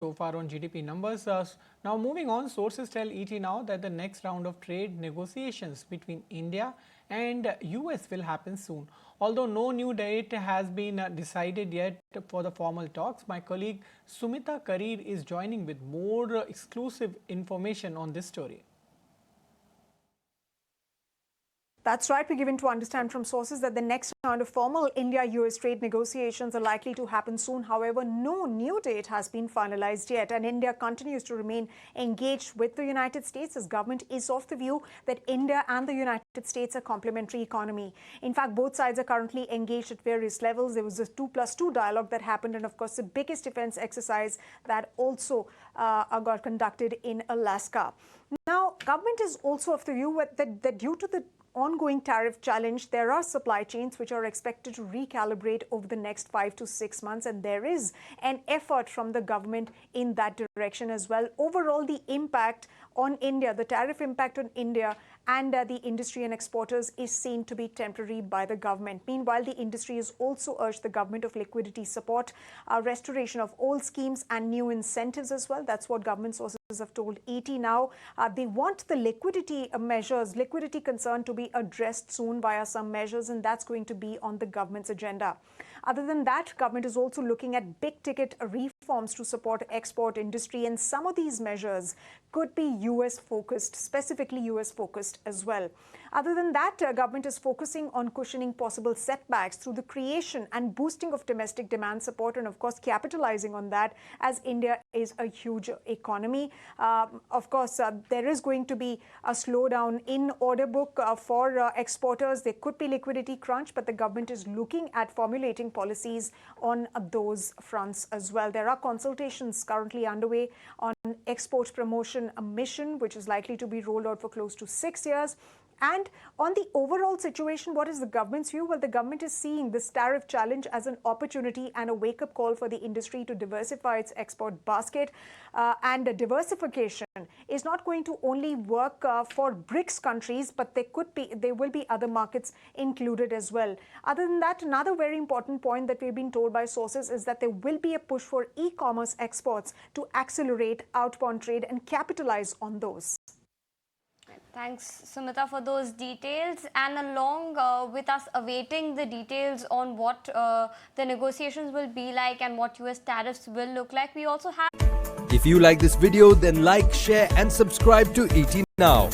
so far on GDP numbers. Now moving on, sources tell ET Now that the next round of trade negotiations between India and US will happen soon. Although no new date has been decided yet for the formal talks, my colleague Sumita Karir is joining with more exclusive information on this story. That's right. We're given to understand from sources that the next round of formal India-US trade negotiations are likely to happen soon. However, no new date has been finalized yet, and India continues to remain engaged with the United States, as government is of the view that India and the United States are complementary economy. In fact, both sides are currently engaged at various levels. There was a 2+2 dialogue that happened, and of course, the biggest defense exercise that also got conducted in Alaska. Now, government is also of the view that due to the ongoing tariff challenge, there are supply chains which are expected to recalibrate over the next 5 to 6 months, and there is an effort from the government in that direction as well. Overall, the impact on India, the tariff impact on India and the industry and exporters is seen to be temporary by the government. Meanwhile, the industry has also urged the government of liquidity support, restoration of old schemes and new incentives as well. That's what government sources have told ET Now. They want the liquidity measures, liquidity concern to be addressed soon via some measures, and that's going to be on the government's agenda. Other than that, government is also looking at big ticket reforms to support export industry, and some of these measures could be US focused, specifically US focused as well. Other than that, government is focusing on cushioning possible setbacks through the creation and boosting of domestic demand support, and of course capitalizing on that, as India is a huge economy. Of course, there is going to be a slowdown in order book for exporters. There could be liquidity crunch, but the government is looking at formulating policies on those fronts as well. There are consultations currently underway on export promotion mission, which is likely to be rolled out for close to 6 years. And on the overall situation, what is the government's view? Well, the government is seeing this tariff challenge as an opportunity and a wake-up call for the industry to diversify its export basket. And diversification is not going to only work for BRICS countries, but there will be other markets included as well. Other than that, another very important point that we've been told by sources is that there will be a push for e-commerce exports to accelerate outbound trade and capitalize on those. Thanks, Sumita, for those details. And along with us awaiting the details on what the negotiations will be like and what US tariffs will look like, we also have... If you like this video, then like, share and subscribe to ET Now.